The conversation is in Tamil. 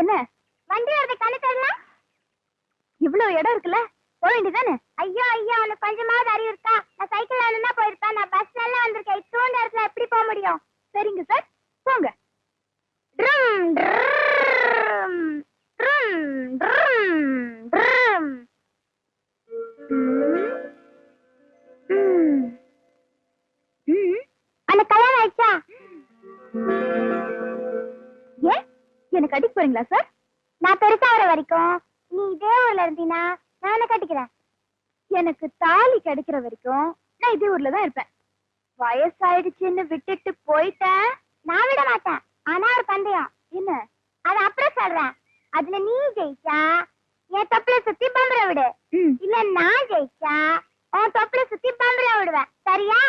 என்ன வண்டி வரத கண்ணு தரலாம்? இவ்வளவு இடம் இருக்குல்ல, போக வேண்டியதானே? ஐயோ ஐயோ, உனக்கு கொஞ்சமாவது அறிவு இருக்கா? நான் சைக்கிள் வேணும்னா போயிருப்பேன், நான் பஸ்ல எல்லாம் வந்திருக்கேன். இத்தோண்ட இடத்துல எப்படி போக முடியும்? சரிங்க சார், போங்க. ட்ரும் ட்ரும் ட்ரும் ட்ரும் ட்ரும். அந்த கல்யாணம் ஆயிடுச்சா? ஏன் எனக்கு அடிக்க போறீங்களா சார்? நான் பெருசா வர வரைக்கும் நீ இதே ஊர்ல இருந்தீனா நானே கட்டிக்கிறேன். எனக்கு தாலி கிடைக்கிற வரைக்கும் நான் இதே ஊர்ல தான் இருப்பேன். வயசாயிடுச்சுன்னு விட்டுட்டு போயிட்டேன். நான் விட மாட்டேன். ஆனா ஒரு பந்தயம். என்ன? அது அப்புறம் சொல்றேன். அதுல நீ ஜெயிச்சா என் தொப்புல சுத்தி பம்பர விடு. இல்ல நான் ஜெயிச்சா உன் தொப்புல சுத்தி பம்பர விடுவேன். சரியா?